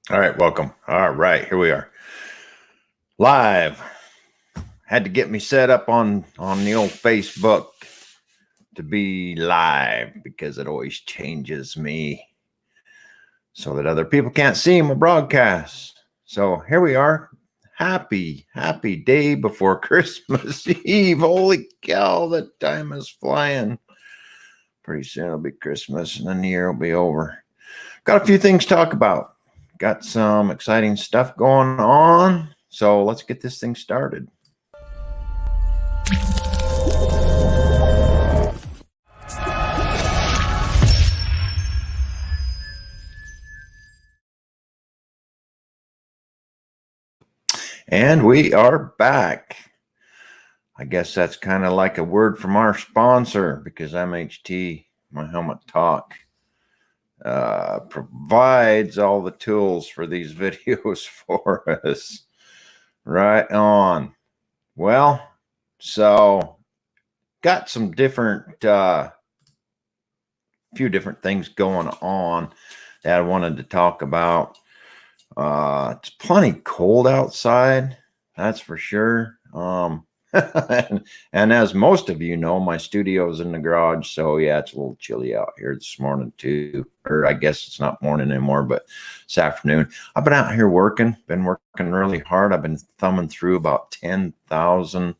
All right, welcome. All right, here we are. Live. Had to get me set up on the old Facebook to be live because it always changes me so that other people can't see my broadcast. So here we are. Happy day before Christmas Eve. Holy cow, the time is flying. Pretty soon it'll be Christmas and then the year will be over. Got a few things to talk about. Got some exciting stuff going on. So let's get this thing started. And we are back. I guess that's kind of like a word from our sponsor because MHT, My Helmet Talk, provides all the tools for these videos for us. Right on. Well, so got some different, few different things going on that I wanted to talk about. It's plenty cold outside, that's for sure. And as most of you know, my studio's in the garage, so yeah, it's a little chilly out here this morning too. Or I guess it's not morning anymore, but this afternoon. I've been out here been working really hard. I've been thumbing through about 10,000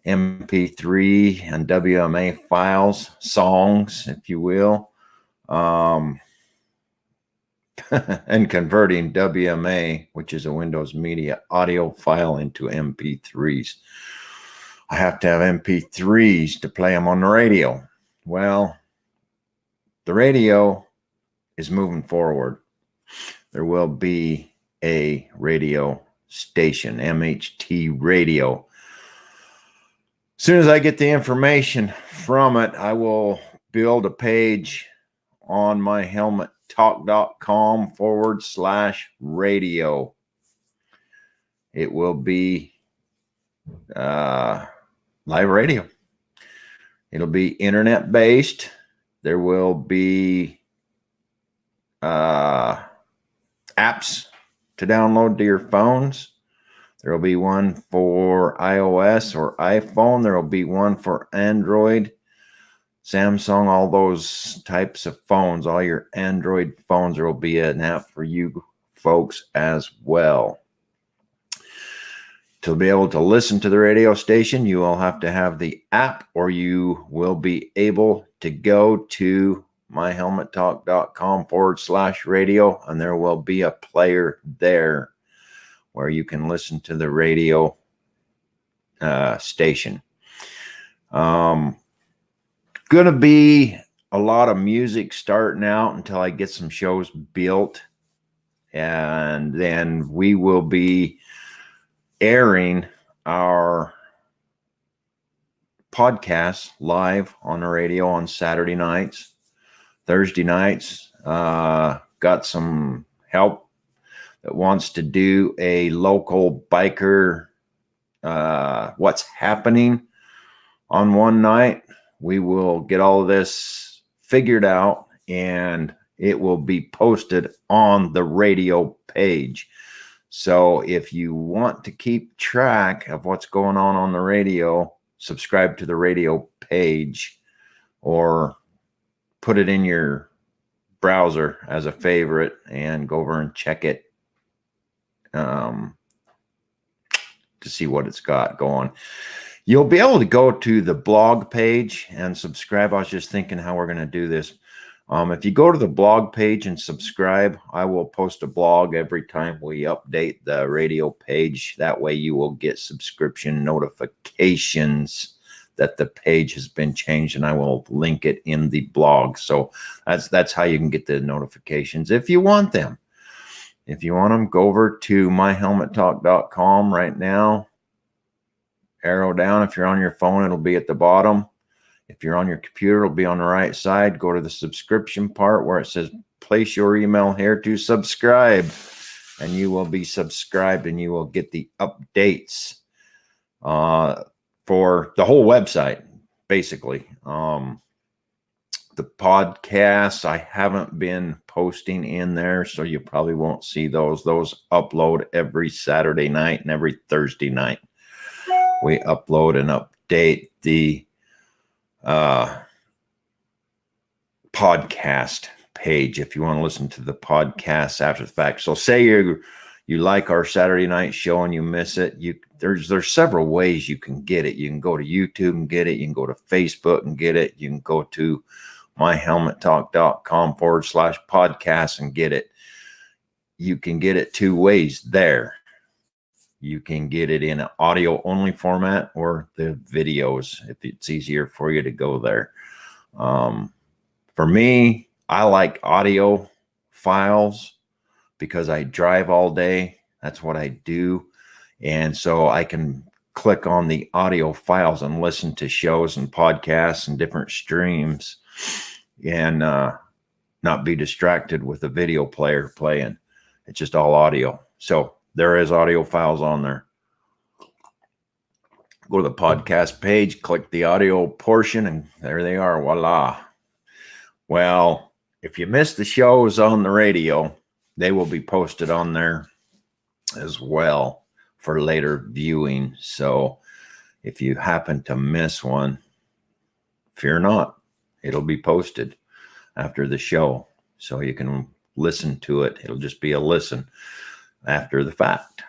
MP3 and WMA files, songs, if you will. And converting WMA, which is a Windows Media audio file, into MP3s. I have to have MP3s to play them on the radio. Well, the radio is moving forward. There will be a radio station, MHT Radio. As soon as I get the information from it, I will build a page on my helmettalk.com/radio. It will be live radio. It'll be internet based. There will be apps to download to your phones. There will be one for iOS or iPhone. There will be one for Android, Samsung, all those types of phones, all your Android phones. There will be an app for you folks as well. To be able to listen to the radio station, you will have to have the app, or you will be able to go to myhelmettalk.com/radio, and there will be a player there where you can listen to the radio station. Gonna be a lot of music starting out until I get some shows built, and then we will be airing our podcast live on the radio on Saturday nights, Thursday nights. Got some help that wants to do a local biker what's happening on one night. We will get all of this figured out, and it will be posted on the radio page. So if you want to keep track of what's going on the radio, subscribe to the radio page or put it in your browser as a favorite and go over and check it to see what it's got going. You'll be able to go to the blog page and subscribe. I was just thinking how we're going to do this. If you go to the blog page and subscribe, I will post a blog every time we update the radio page. That way you will get subscription notifications that the page has been changed, and I will link it in the blog. So that's how you can get the notifications if you want them. If you want them, go over to myhelmettalk.com right now. Arrow down. If you're on your phone, it'll be at the bottom. If you're on your computer, it'll be on the right side. Go to the subscription part where it says place your email here to subscribe, and you will be subscribed, and you will get the updates for the whole website, basically. The podcasts, I haven't been posting in there, so you probably won't see those. Those upload every Saturday night and every Thursday night. We upload and update the podcast page if you want to listen to the podcast after the fact. So say you like our Saturday night show and you miss it, there's several ways you can get it. You can go to YouTube and get it. You can go to Facebook and get it. You can go to myhelmettalk.com/podcast and get it. You can get it two ways there. You can get it in an audio only format or the videos if it's easier for you to go there. For me, I like audio files because I drive all day. That's what I do. And so I can click on the audio files and listen to shows and podcasts and different streams and not be distracted with a video player playing. It's just all audio. So there is audio files on there. Go to the podcast page, click the audio portion, and there they are. Voila. Well, if you missed the shows on the radio, they will be posted on there as well for later viewing. So if you happen to miss one, fear not. It'll be posted after the show, so you can listen to it. It'll just be a listen after the fact.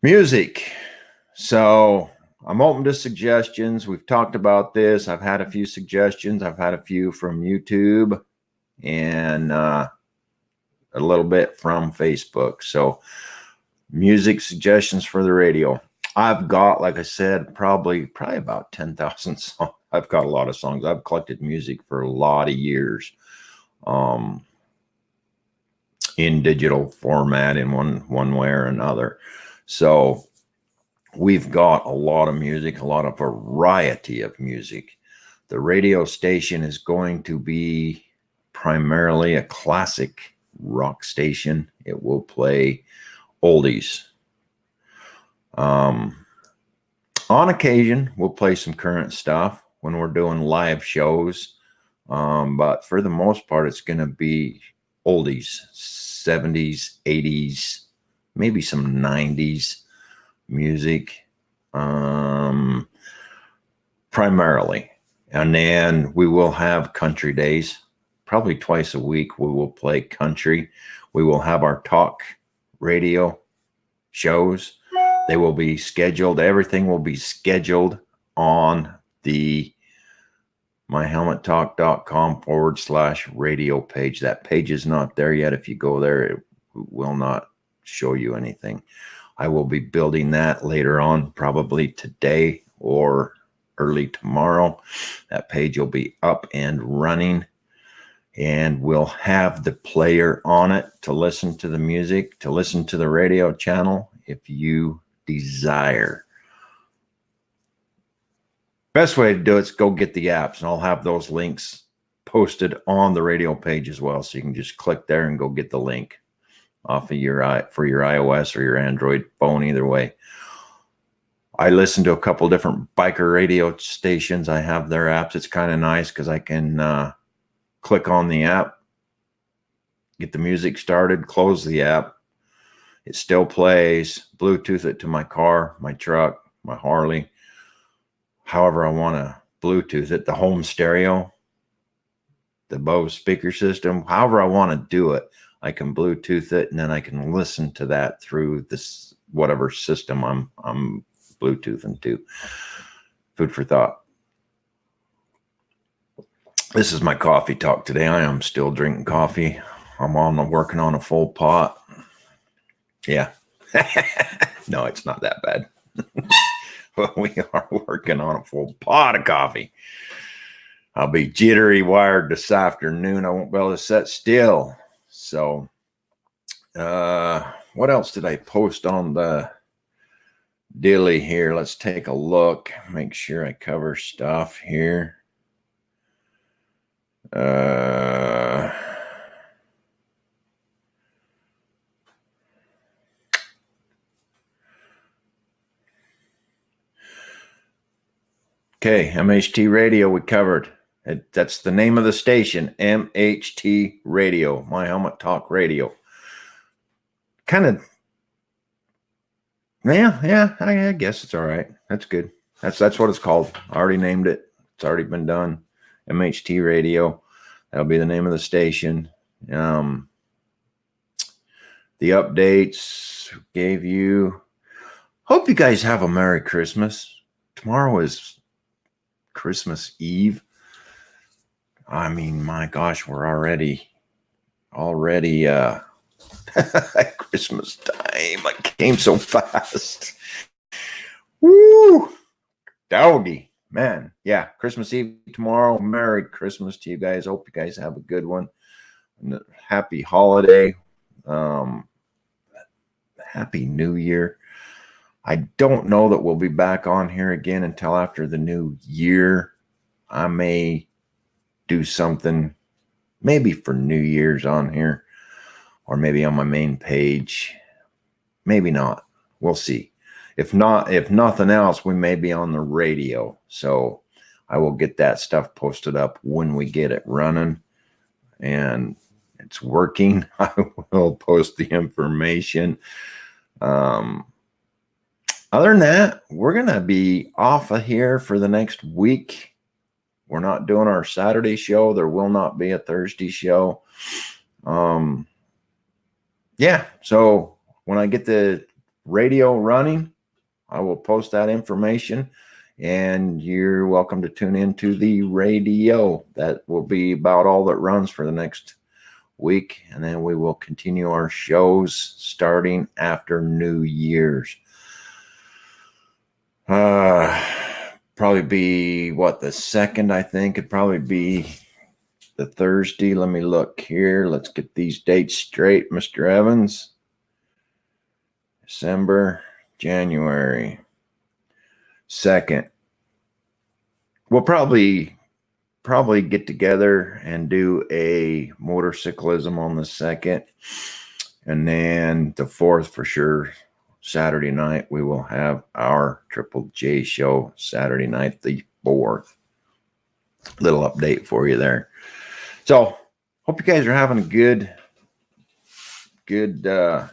Music. So I'm open to suggestions. We've talked about this. I've had a few suggestions. I've had a few from YouTube and a little bit from Facebook. So music suggestions for the radio. I've got, like I said, probably about 10,000 songs. I've got a lot of songs. I've collected music for a lot of years in digital format in one way or another. So we've got a lot of music, a lot of variety of music. The radio station is going to be primarily a classic rock station. It will play oldies. On occasion, we'll play some current stuff when we're doing live shows. But for the most part, it's going to be oldies, 70s, 80s, maybe some 90s music, primarily. And then we will have country days. Probably twice a week we will play country. We will have our talk radio shows. They will be scheduled. Everything will be scheduled on the myhelmettalk.com/radio page. That page is not there yet. If you go there, it will not show you anything. I will be building that later on, probably today or early tomorrow. That page will be up and running, and we'll have the player on it to listen to the music, to listen to the radio channel if you desire. Best way to do it is go get the apps, and I'll have those links posted on the radio page as well. So you can just click there and go get the link off of for your iOS or your Android phone, either way. I listen to a couple different biker radio stations. I have their apps. It's kind of nice because I can click on the app, get the music started, close the app. It still plays, Bluetooth it to my car, my truck, my Harley. However I want to Bluetooth it, the home stereo, the Bose speaker system, however I want to do it, I can Bluetooth it, and then I can listen to that through this whatever system I'm Bluetoothing to. Food for thought. This is my coffee talk today. I am still drinking coffee. I'm working on a full pot. Yeah. No, it's not that bad. But we are working on a full pot of coffee. I'll be jittery wired this afternoon. I won't be able to sit still. So, what else did I post on the dilly here? Let's take a look. Make sure I cover stuff here. Okay, MHT Radio we covered. That's the name of the station, MHT Radio, My Helmet Talk Radio. Kind of, yeah, I guess it's all right. That's good. That's what it's called. I already named it. It's already been done. MHT Radio. That'll be the name of the station. The updates gave you. Hope you guys have a Merry Christmas. Tomorrow is Christmas Eve. I mean, my gosh, we're already at Christmas time. I came so fast. Woo! Doggy. Man. Yeah, Christmas Eve tomorrow. Merry Christmas to you guys. Hope you guys have a good one. And happy holiday. Happy New Year. I don't know that we'll be back on here again until after the new year. I may do something maybe for New Year's on here, or maybe on my main page. Maybe not. We'll see. If nothing else, we may be on the radio. So I will get that stuff posted up when we get it running and it's working. I will post the information. Other than that, we're going to be off of here for the next week. We're not doing our Saturday show. There will not be a Thursday show. Yeah, so when I get the radio running, I will post that information, and you're welcome to tune into the radio. That will be about all that runs for the next week, and then we will continue our shows starting after New Year's. Probably be the second, I think. It'd probably be the Thursday. Let me look here. Let's get these dates straight, Mr. Evans. December, January 2nd. We'll probably get together and do a motorcyclism on the 2nd. And then the 4th for sure. Saturday night, we will have our Triple J show Saturday night, the 4th. Little update for you there. So, hope you guys are having a good tail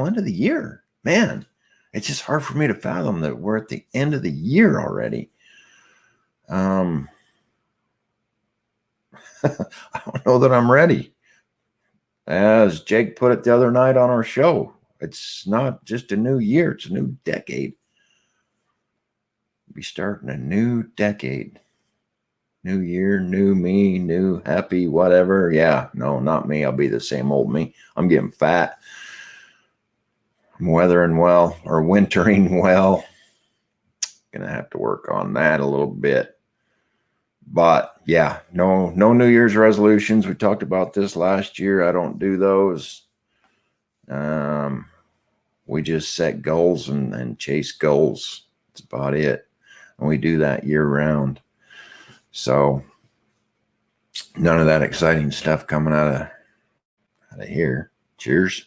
end of the year. Man, it's just hard for me to fathom that we're at the end of the year already. I don't know that I'm ready. As Jake put it the other night on our show, it's not just a new year, it's a new decade. We'll be starting a new decade. New year, new me, new happy, whatever. Yeah, no, not me. I'll be the same old me. I'm getting fat. I'm wintering well. Gonna have to work on that a little bit. But yeah, no New Year's resolutions. We talked about this last year. I don't do those. We just set goals and chase goals. That's about it. And we do that year round. So none of that exciting stuff coming out of here. Cheers.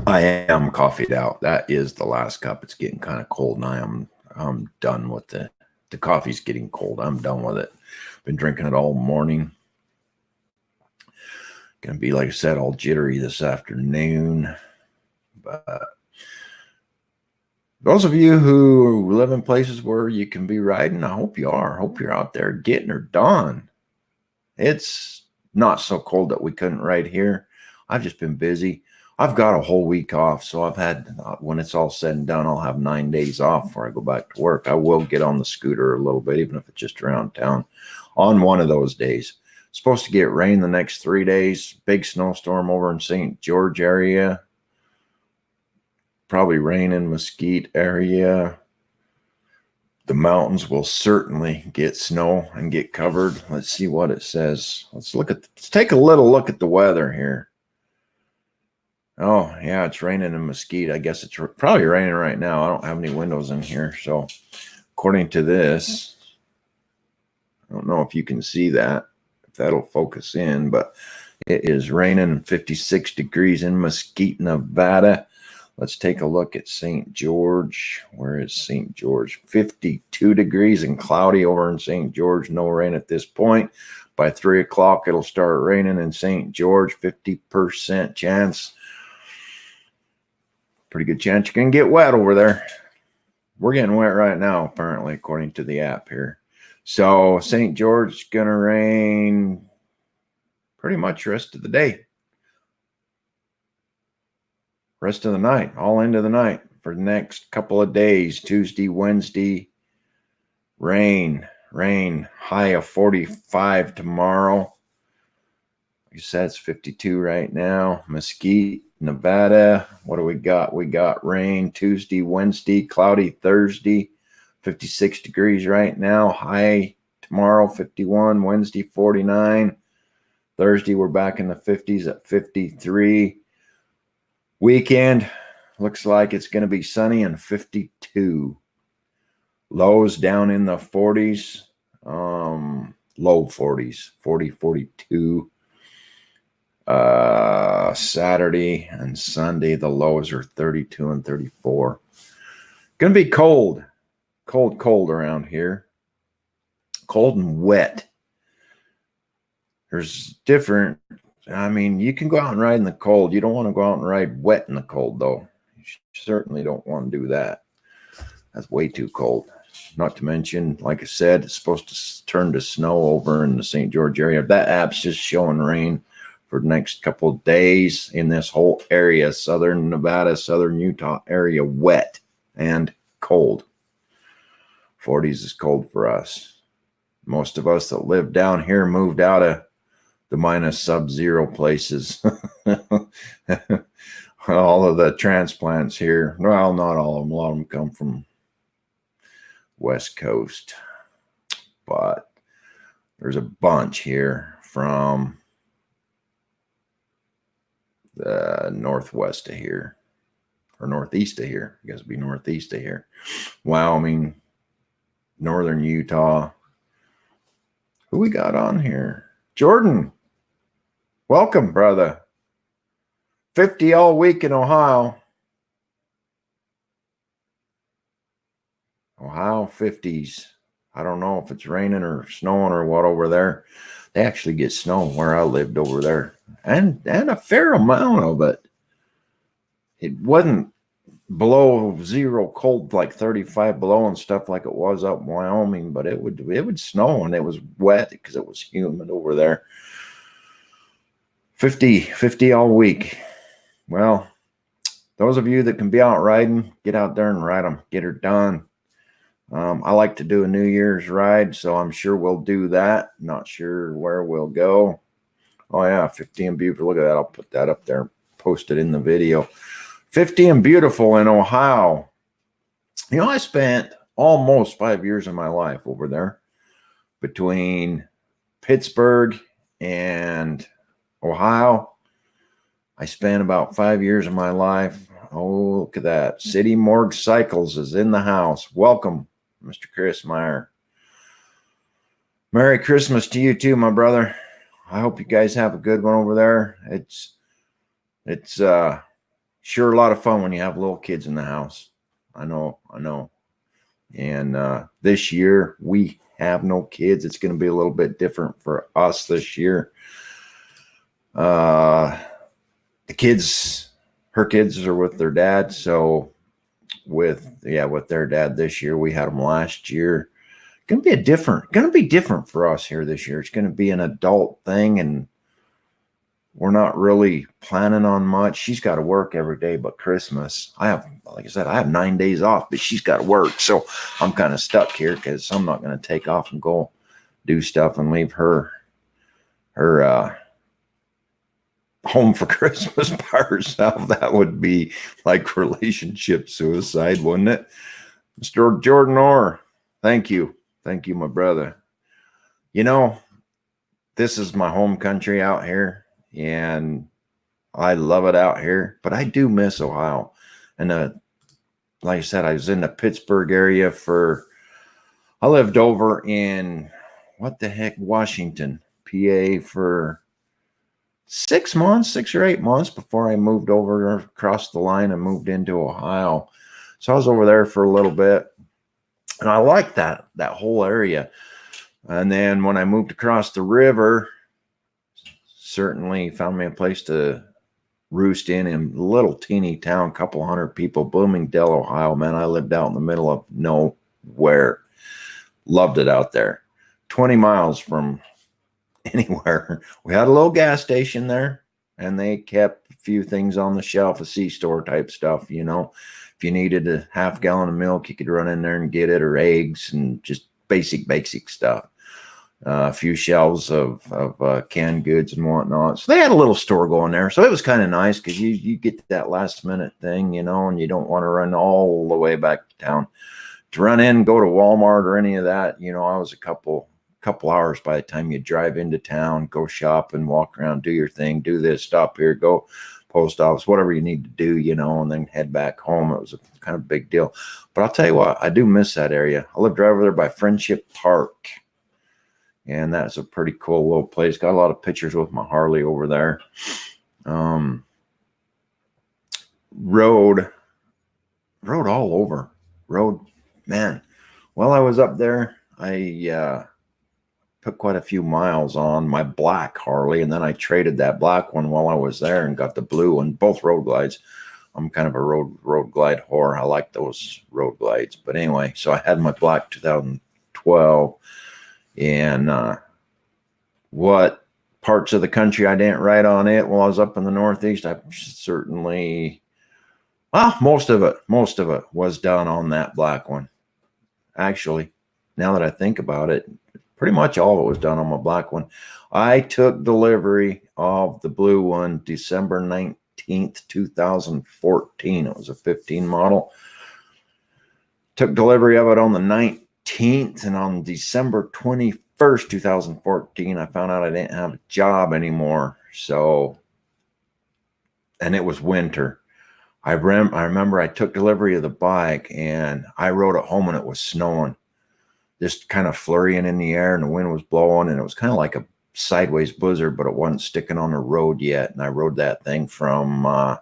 I am coffeeed out. That is the last cup. It's getting kind of cold, and I'm done with the coffee's getting cold. I'm done with it. Been drinking it all morning. Gonna be, like I said, all jittery this afternoon. But those of you who live in places where you can be riding, I hope you are. I hope you're out there getting her done. It's not so cold that we couldn't ride here. I've just been busy. I've got a whole week off, so I've had, when it's all said and done, I'll have 9 days off before I go back to work. I will get on the scooter a little bit, even if it's just around town, on one of those days. It's supposed to get rain the next 3 days. Big snowstorm over in St. George area. Probably rain in Mesquite area. The mountains will certainly get snow and get covered. Let's see what it says. Let's take a little look at the weather here. Oh, yeah, it's raining in Mesquite. I guess it's probably raining right now. I don't have any windows in here. So according to this, I don't know if you can see that, if that'll focus in, but it is raining 56 degrees in Mesquite, Nevada. Let's take a look at St. George. Where is St. George? 52 degrees and cloudy over in St. George. No rain at this point. By 3 o'clock, it'll start raining in St. George. 50% chance. Pretty good chance you're going to get wet over there. We're getting wet right now, apparently, according to the app here. So St. George is going to rain pretty much the rest of the day. Rest of the night, all into the night for the next couple of days. Tuesday, Wednesday, rain, high of 45 tomorrow. Like I said, it's 52 right now. Mesquite, Nevada. What do we got? We got rain Tuesday, Wednesday, cloudy Thursday, 56 degrees right now. High tomorrow, 51. Wednesday, 49. Thursday, we're back in the 50s at 53. Weekend looks like it's going to be sunny and 52. Lows down in the 40s, low 40s, 40, 42. Saturday and Sunday, the lows are 32 and 34. Going to be cold around here. Cold and wet. There's different. I mean, you can go out and ride in the cold. You don't want to go out and ride wet in the cold, though. You certainly don't want to do that. That's way too cold. Not to mention, like I said, it's supposed to turn to snow over in the St. George area. That app's just showing rain for the next couple of days in this whole area, southern Nevada, southern Utah area, wet and cold. 40s is cold for us. Most of us that live down here moved out of the minus sub-zero places. All of the transplants here, well, not all of them. A lot of them come from West Coast, but there's a bunch here from the northwest of here, or northeast of here. I guess it'd be northeast of here. Wyoming, northern Utah. Who we got on here? Jordan. Welcome, brother. 50 all week in Ohio. Ohio 50s. I don't know if it's raining or snowing or what over there. They actually get snow where I lived over there. And a fair amount of it. It wasn't below zero cold, like 35 below and stuff like it was up in Wyoming, but it would snow and it was wet because it was humid over there. 50 all week. Well, those of you that can be out riding, get out there and ride them. Get her done. I like to do a New Year's ride, so I'm sure we'll do that. Not sure where we'll go. Oh, yeah, 50 and beautiful. Look at that. I'll put that up there, post it in the video. 50 and beautiful in Ohio. You know, I spent almost 5 years of my life over there between Pittsburgh and Ohio. I spent about 5 years of my life. Oh, look at that. City Morgue Cycles is in the house. Welcome, Mr. Chris Meyer. Merry Christmas to you too, my brother. I hope you guys have a good one over there. It's sure a lot of fun when you have little kids in the house. I know. And this year we have no kids. It's going to be a little bit different for us this year. The kids, her kids are with their dad. So with their dad this year, we had them last year. Going to be different for us here this year. It's going to be an adult thing, and we're not really planning on much. She's got to work every day but Christmas. Like I said, I have 9 days off, but she's got to work. So I'm kind of stuck here because I'm not going to take off and go do stuff and leave her home for Christmas by herself. That would be like relationship suicide, wouldn't it? Mr. Jordan Orr, thank you. Thank you, my brother. You know, this is my home country out here, and I love it out here, but I do miss Ohio. And like I said, I was in the Pittsburgh area I lived over in, Washington, PA for 6 months, 6 or 8 months before I moved over across the line and moved into Ohio. So I was over there for a little bit, and I liked that whole area. And then when I moved across the river, certainly found me a place to roost in a little teeny town, couple hundred people, Bloomingdale, Ohio. Man, I lived out in the middle of nowhere. Loved it out there. 20 miles from anywhere. We had a little gas station there, and they kept a few things on the shelf, a C-store type stuff, you know. If you needed a half gallon of milk, you could run in there and get it, or eggs, and just basic stuff. A few shelves of canned goods and whatnot. So they had a little store going there. So it was kind of nice because you get that last minute thing, you know, and you don't want to run all the way back to town to run in, go to Walmart or any of that. You know, I was a couple hours by the time you drive into town, go shop and walk around, do your thing, do this, stop here, go post office, whatever you need to do, you know, and then head back home. It was a kind of big deal. But I'll tell you what, I do miss that area. I lived right over there by Friendship Park. And that's a pretty cool little place. Got a lot of pictures with my Harley over there. Rode all over. Man. While I was up there, I put quite a few miles on my black Harley, and then I traded that black one while I was there and got the blue one, both road glides. I'm kind of a road glide whore. I like those road glides. But anyway, so I had my black 2012. And what parts of the country I didn't ride on it while I was up in the Northeast, I certainly, well, most of it was done on that black one. Actually, now that I think about it, pretty much all of it was done on my black one. I took delivery of the blue one December 19th, 2014. It was a 15 model. Took delivery of it on the 19th, and on December 21st, 2014, I found out I didn't have a job anymore. So, and it was winter. I remember I took delivery of the bike, and I rode it home, and it was snowing, just kind of flurrying in the air, and the wind was blowing, and it was kind of like a sideways blizzard, but it wasn't sticking on the road yet. And I rode that thing from, I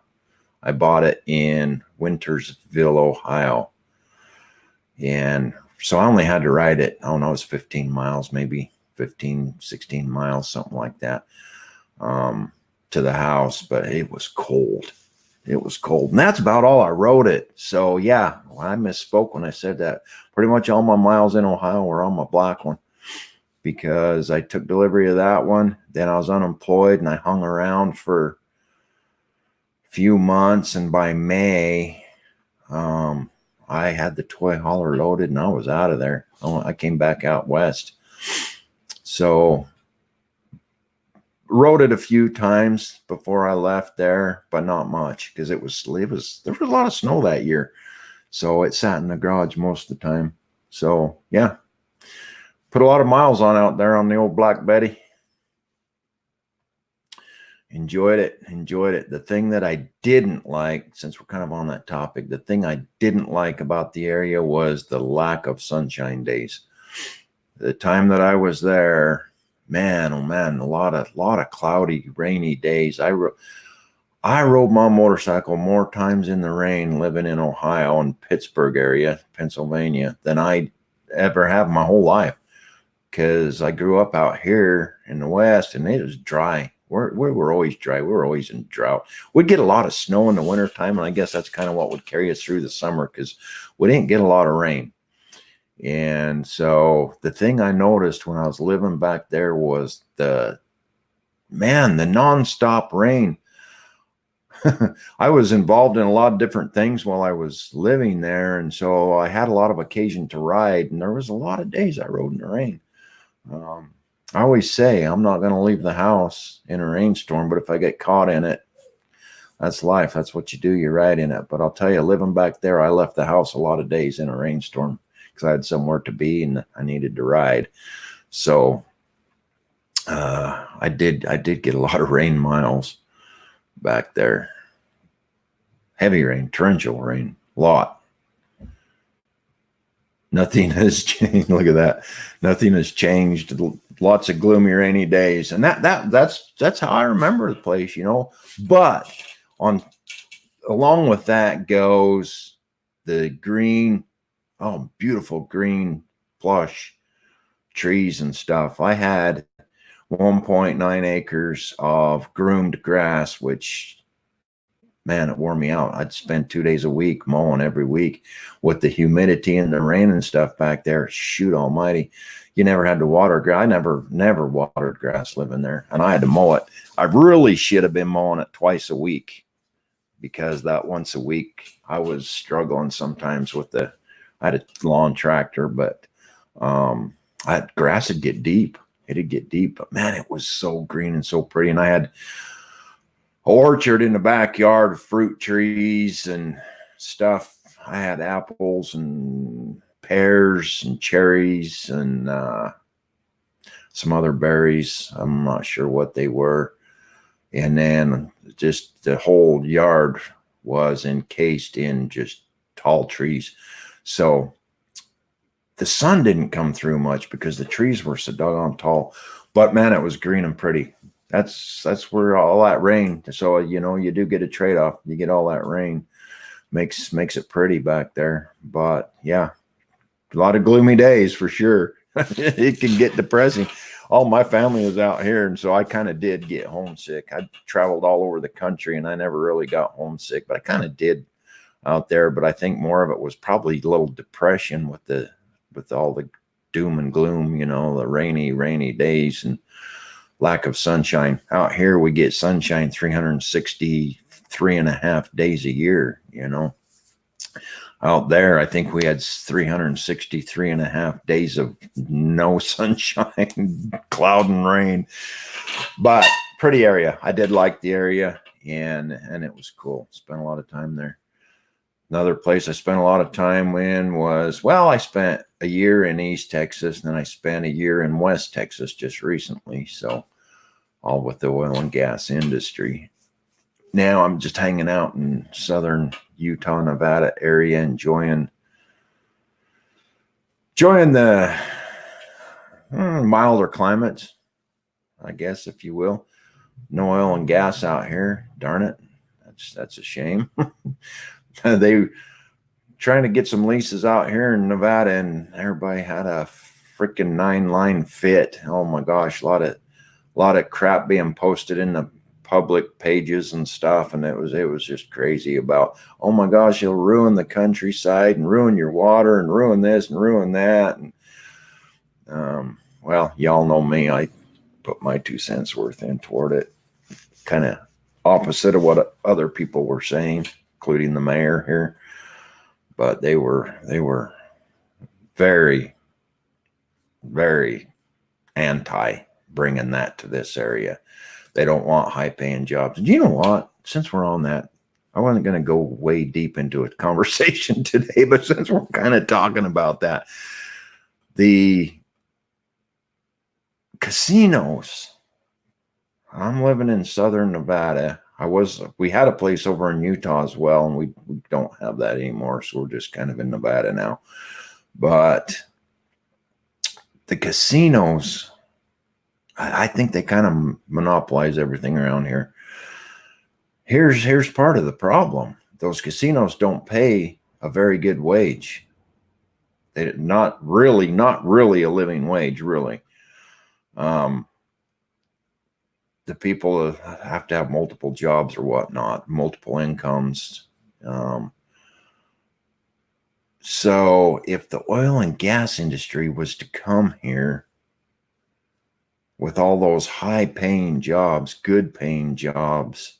bought it in Wintersville, Ohio. And so I only had to ride it, I don't know, it was 15 miles, maybe 15, 16 miles, something like that, to the house. But it was cold. It was cold. And that's about all I rode it. So, yeah, I misspoke when I said that. Pretty much all my miles in Ohio were on my black one, because I took delivery of that one. Then I was unemployed, and I hung around for a few months. And by May, I had the toy hauler loaded, and I was out of there. I came back out west. So rode it a few times before I left there, but not much, because there was a lot of snow that year. So it sat in the garage most of the time. So yeah, put a lot of miles on out there on the old Black Betty. Enjoyed it. The thing that I didn't like, since we're kind of on that topic, the thing I didn't like about the area was the lack of sunshine days. The time that I was there, man, oh man, a lot of cloudy, rainy days. I rode my motorcycle more times in the rain living in Ohio and Pittsburgh area, Pennsylvania, than I ever have my whole life, because I grew up out here in the West, and it was dry. We were always dry. We were always in drought. We'd get a lot of snow in the wintertime, and I guess that's kind of what would carry us through the summer, because we didn't get a lot of rain. And so the thing I noticed when I was living back there was the nonstop rain. I was involved in a lot of different things while I was living there, and so I had a lot of occasion to ride, and there was a lot of days I rode in the rain. I always say I'm not going to leave the house in a rainstorm, but if I get caught in it, that's life. That's what you do. You ride in it. But I'll tell you, living back there, I left the house a lot of days in a rainstorm, because I had somewhere to be and I needed to ride. So I did get a lot of rain miles back there. Heavy rain, torrential rain, a lot. Nothing has changed. Look at that. Nothing has changed. Lots of gloomy, rainy days, and that's how I remember the place, you know. But on along with that goes the green, oh, beautiful green plush trees and stuff. I had 1.9 acres of groomed grass, which, man, it wore me out. I'd spend 2 days a week mowing every week with the humidity and the rain and stuff back there. Shoot almighty. You never had to water grass. I never watered grass living there, and I had to mow it. I really should have been mowing it twice a week, because that once a week I was struggling sometimes with I had a lawn tractor, but grass would get deep. It'd get deep, but man, it was so green and so pretty. And I had orchard in the backyard, fruit trees and stuff. I had apples and pears and cherries and some other berries. I'm not sure what they were. And then just the whole yard was encased in just tall trees. So the sun didn't come through much because the trees were so doggone tall. But man, it was green and pretty. That's where all that rain. So, you know, you do get a trade-off. You get all that rain, makes it pretty back there. But yeah, a lot of gloomy days for sure. It can get depressing. All my family was out here, and so I kind of did get homesick. I traveled all over the country, and I never really got homesick, but I kind of did out there. But I think more of it was probably a little depression with all the doom and gloom, you know, the rainy days and lack of sunshine. Out here we get sunshine 363 and a half days a year, you know. Out there I think we had 363 and a half days of no sunshine, cloud and rain. But pretty area. I did like the area, and it was cool. Spent a lot of time there. Another place I spent a lot of time in was, well, I spent a year in East Texas, and then I spent a year in West Texas just recently. So all with the oil and gas industry. Now I'm just hanging out in southern Utah, Nevada area, enjoying the milder climates, I guess, if you will. No oil and gas out here. Darn it. That's a shame. They trying to get some leases out here in Nevada, and everybody had a freaking 9-line fit. Oh my gosh, a lot of crap being posted in the public pages and stuff, and it was just crazy about, oh my gosh, it'll ruin the countryside and ruin your water and ruin this and ruin that. And well, y'all know me. I put my 2 cents worth in toward it. Kind of opposite of what other people were saying, including the mayor here. But they were very, very anti bringing that to this area. They don't want high paying jobs. And you know what? Since we're on that, I wasn't going to go way deep into a conversation today, but since we're kind of talking about that, the casinos. I'm living in southern Nevada. We had a place over in Utah as well, and we don't have that anymore. So we're just kind of in Nevada now. But the casinos, I think they kind of monopolize everything around here. Here's part of the problem. Those casinos don't pay a very good wage. They're not really a living wage, really. The people have to have multiple jobs or whatnot, multiple incomes. So if the oil and gas industry was to come here with all those high paying jobs, good paying jobs,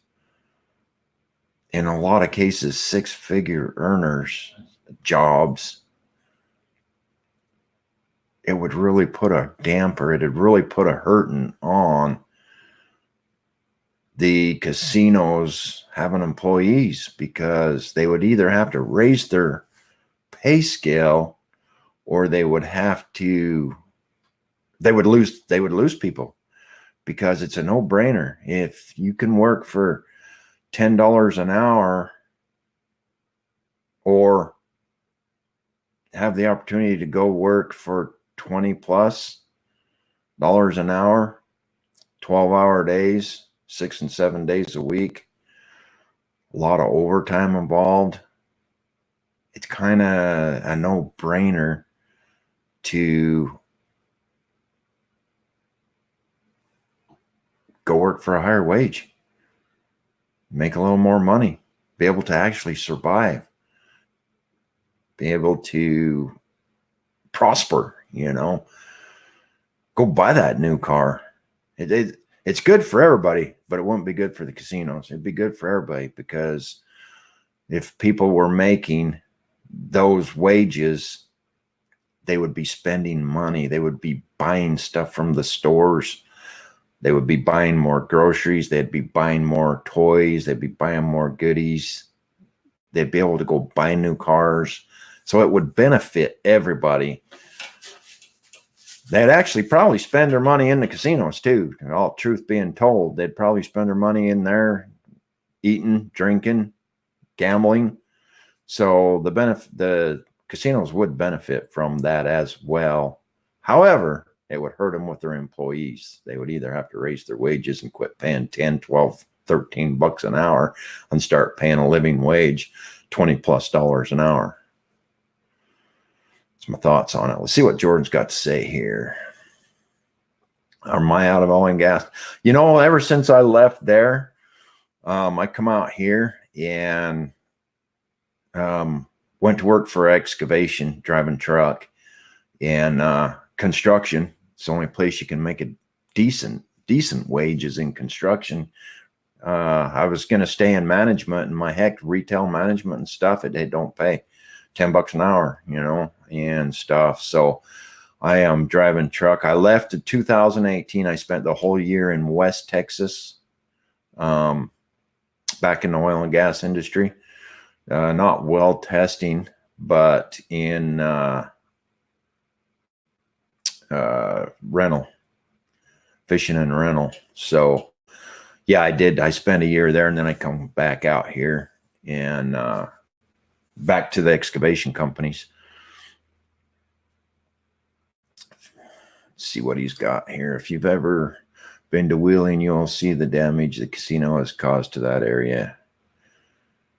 in a lot of cases, 6-figure earners jobs, it would really put a damper. It'd really put a hurting on the casinos having employees, because they would either have to raise their pay scale, or they would lose people, because it's a no-brainer. If you can work for $10 an hour, or have the opportunity to go work for $20+ an hour, 12-hour days, 6 and 7 days a week, a lot of overtime involved, it's kind of a no-brainer to go work for a higher wage, make a little more money, be able to actually survive, be able to prosper, go buy that new car. It's good for everybody, but it wouldn't be good for the casinos. It'd be good for everybody, because if people were making those wages, they would be spending money. They would be buying stuff from the stores. They would be buying more groceries. They'd be buying more toys. They'd be buying more goodies. They'd be able to go buy new cars. So it would benefit everybody. They'd actually probably spend their money in the casinos too. All truth being told, they'd probably spend their money in there, eating, drinking, gambling. So the casinos would benefit from that as well. However, it would hurt them with their employees. They would either have to raise their wages and quit paying 10, 12, 13 bucks an hour and start paying a living wage, $20+ an hour. That's my thoughts on it. Let's see what Jordan's got to say here. Am I out of oil and gas? Ever since I left there, I come out here and went to work for excavation, driving truck, and construction. It's the only place you can make a decent wages in construction. I was going to stay in management, and my retail management and stuff, they don't pay $10 an hour, and stuff. So I am driving truck. I left in 2018. I spent the whole year in West Texas, back in the oil and gas industry. Not well testing, but in rental, fishing and rental. So yeah, I did. I spent a year there, and then I come back out here and back to the excavation companies. Let's see what he's got here. If you've ever been to Wheeling, you'll see the damage the casino has caused to that area.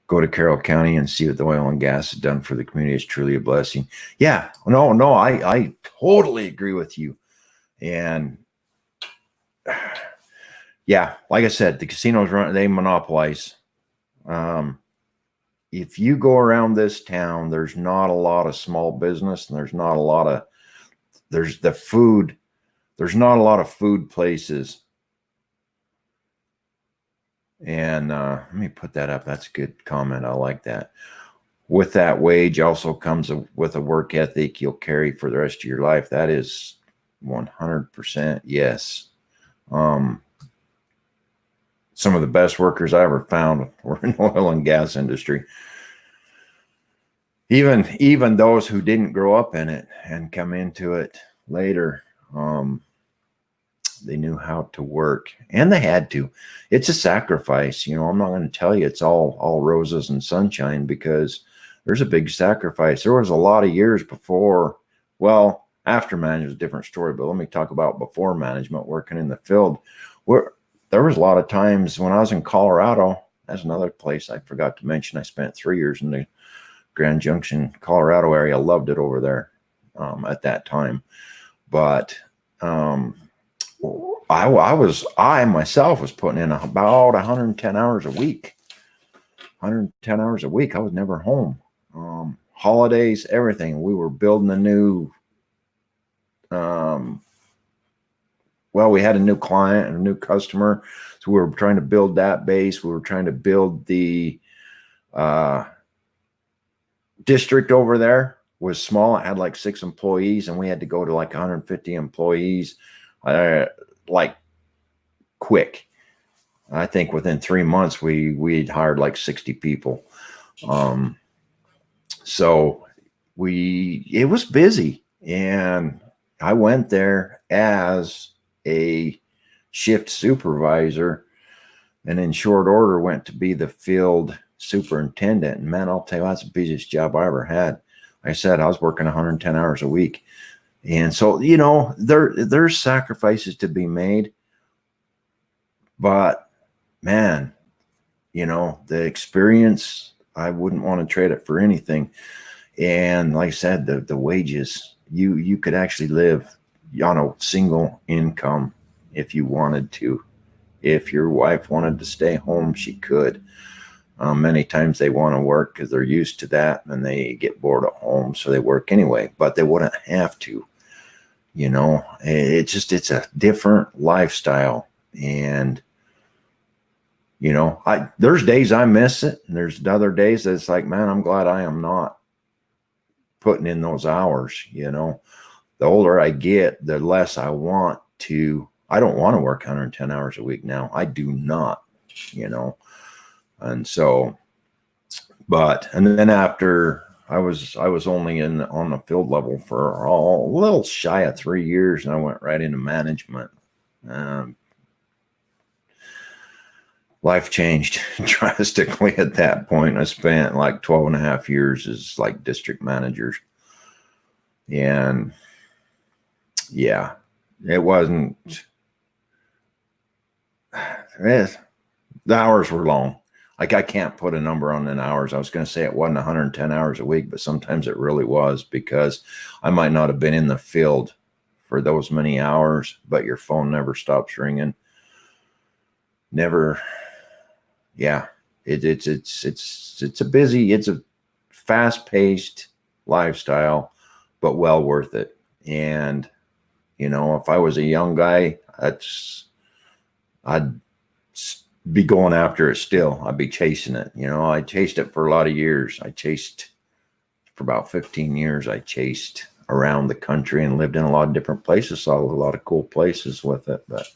Go to Carroll County and see what the oil and gas has done for the community. It's truly a blessing. Yeah, no, I totally agree with you. And yeah, like I said, the casinos they monopolize. If you go around this town, there's not a lot of small business, and there's not a lot of there's not a lot of food places. And let me put that up. That's a good comment. I like that. With that wage also comes with a work ethic you'll carry for the rest of your life. That is 100% yes. Some of the best workers I ever found were in the oil and gas industry. Even those who didn't grow up in it and come into it later, they knew how to work, and they had to. It's a sacrifice. I'm not going to tell you it's all roses and sunshine, because there's a big sacrifice. There was a lot of years before, well, after management is a different story, but let me talk about before management, working in the field, where there was a lot of times when I was in Colorado. That's another place I forgot to mention. I spent 3 years in the Grand Junction, Colorado area. I loved it over there at that time. But I myself was putting in about 110 hours a week. 110 hours a week. I was never home. Holidays, everything. We were building a new, we had a new client and a new customer. So we were trying to build that base. We were trying to build the district over there. Was small. It had like 6 employees, and we had to go to like 150 employees, like quick. I think within 3 months we'd hired like 60 people. So it was busy, and I went there as a shift supervisor, and in short order went to be the field superintendent. And man, I'll tell you, that's the busiest job I ever had. I said, I was working 110 hours a week. And so, there's sacrifices to be made, but man, the experience, I wouldn't want to trade it for anything. And like I said, the wages, you could actually live on a single income if you wanted to. If your wife wanted to stay home, she could. Many times they want to work because they're used to that and they get bored at home, so they work anyway, but they wouldn't have to. It's a different lifestyle. And there's days I miss it, and there's other days that it's like, man, I'm glad I am not putting in those hours. The older I get, the less I don't want to work 110 hours a week now. I do not, and so, and then after I was only on the field level for a little shy of 3 years, and I went right into management. Life changed drastically at that point. I spent like 12 and a half years as like district managers. And yeah, it wasn't, the hours were long. Like, I can't put a number on the hours. I was going to say it wasn't 110 hours a week, but sometimes it really was, because I might not have been in the field for those many hours, but your phone never stops ringing. Never. Yeah, it's a fast-paced lifestyle, but well worth it. And if I was a young guy, I'd be going after it still. I'd be chasing it. I chased it for a lot of years. I chased for about 15 years. I chased around the country and lived in a lot of different places, saw a lot of cool places with it, but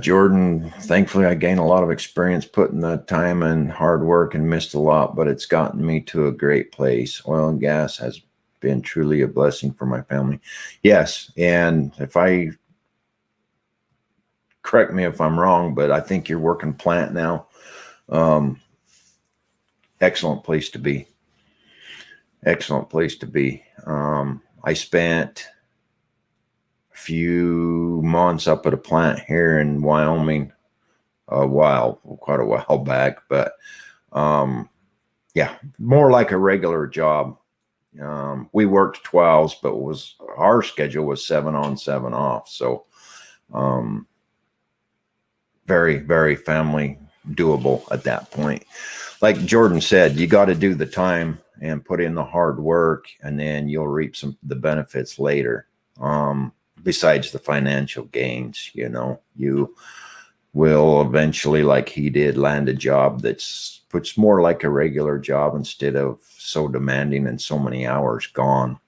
Jordan, thankfully I gained a lot of experience putting the time and hard work and missed a lot, but it's gotten me to a great place. Oil and gas has been truly a blessing for my family. Yes. And correct me if I'm wrong, but I think you're working plant now. Excellent place to be. Excellent place to be. I spent few months up at a plant here in Wyoming, quite a while back, but yeah, more like a regular job. We worked 12s, but our schedule was 7 on, 7 off. So very, very family doable at that point. Like Jordan said, you got to do the time and put in the hard work, and then you'll reap the benefits later. Besides the financial gains, you will eventually, like he did, land a job that's more like a regular job instead of so demanding and so many hours gone.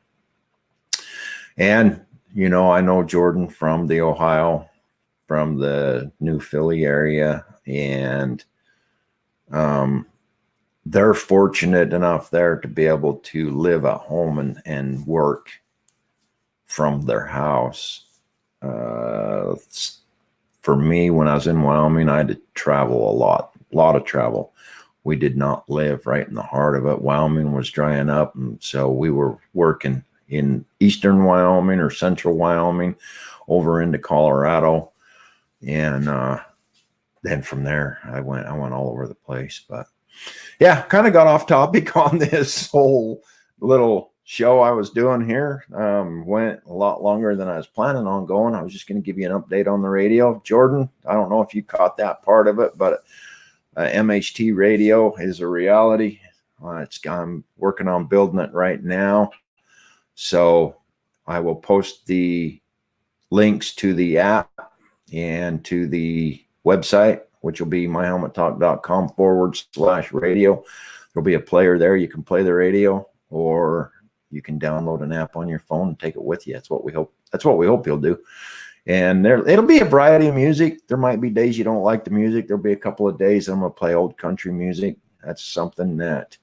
And, I know Jordan from the Ohio, from the New Philly area, and they're fortunate enough there to be able to live at home and work from their house. For me, when I was in Wyoming, I had to travel a lot of travel. We did not live right in the heart of it. Wyoming was drying up, and so we were working in eastern Wyoming or central Wyoming over into Colorado, and then from there I went all over the place. But yeah, kind of got off topic on this whole little show I was doing here. Went a lot longer than I was planning on going. I was just going to give you an update on the radio. Jordan, I don't know if you caught that part of it, but MHT Radio is a reality. I'm working on building it right now. So I will post the links to the app and to the website, which will be myhelmettalk.com/radio. There'll be a player there. You can play the radio, or you can download an app on your phone and take it with you. That's what we hope you'll do. And it'll be a variety of music. There might be days you don't like the music. There'll be a couple of days I'm going to play old country music. That's something that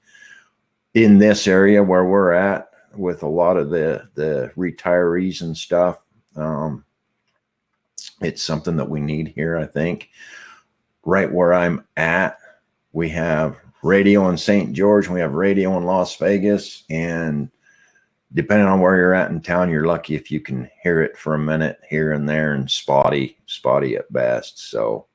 in this area where we're at with a lot of the retirees and stuff, it's something that we need here, I think. Right where I'm at, We have radio in St. George. We have radio in Las Vegas. And depending on where you're at in town, you're lucky if you can hear it for a minute here and there, and spotty at best. So,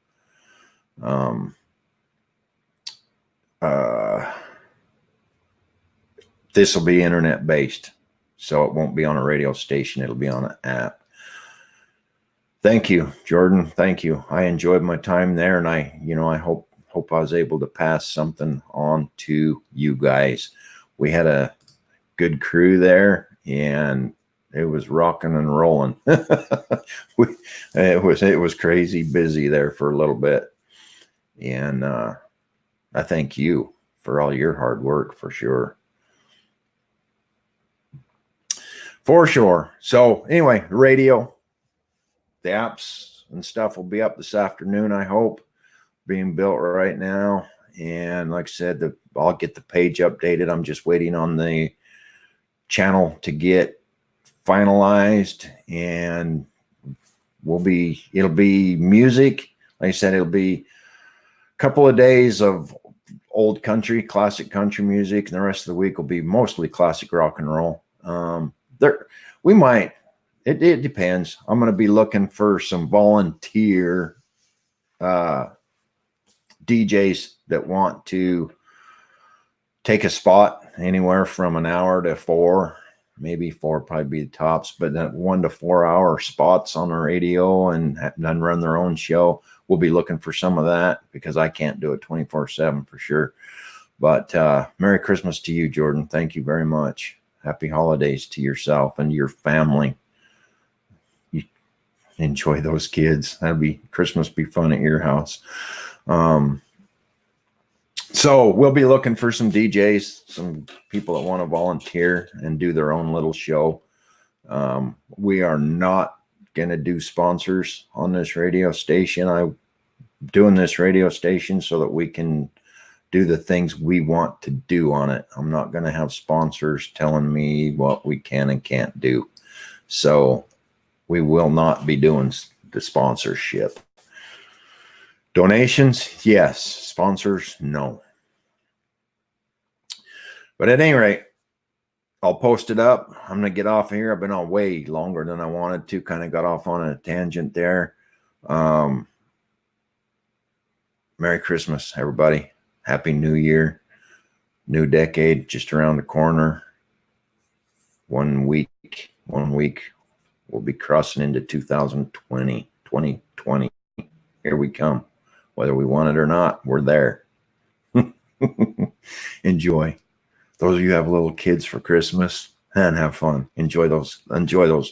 this will be internet based, so it won't be on a radio station. It'll be on an app. Thank you, Jordan. Thank you. I enjoyed my time there, and I hope I was able to pass something on to you guys. We had a good crew there, and it was rocking and rolling. It was crazy busy there for a little bit, and I thank you for all your hard work, for sure. For sure. So anyway, the radio, the apps and stuff will be up this afternoon, I hope, being built right now. And like I said, I'll get the page updated. I'm just waiting on the channel to get finalized, and it'll be music. Like I said, it'll be a couple of days of old country, classic country music, and the rest of the week will be mostly classic rock and roll. It depends. I'm going to be looking for some volunteer DJs that want to take a spot anywhere from an hour to 4, maybe 4 probably be the tops, but that 1 to 4 hour spots on the radio and then run their own show. We'll be looking for some of that, because I can't do it 24/7 for sure. But Merry Christmas to you, Jordan. Thank you very much. Happy holidays to yourself and your family. You enjoy those kids. Christmas be fun at your house. So we'll be looking for some DJs, some people that want to volunteer and do their own little show. We are not going to do sponsors on this radio station. I'm doing this radio station so that we can do the things we want to do on it. I'm not going to have sponsors telling me what we can and can't do. So we will not be doing the sponsorship. Donations, yes. Sponsors, no. But at any rate, I'll post it up. I'm going to get off of here. I've been on way longer than I wanted to. Kind of got off on a tangent there. Merry Christmas, everybody. Happy New Year. New decade just around the corner. 1 week. We'll be crossing into 2020. Here we come. Whether we want it or not, we're there. Enjoy. Those of you who have little kids for Christmas, and have fun. Enjoy those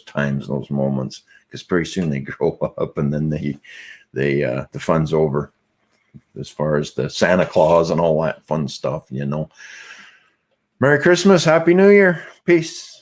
times, those moments, because pretty soon they grow up, and then the fun's over. As far as the Santa Claus and all that fun stuff, Merry Christmas, Happy New Year, peace.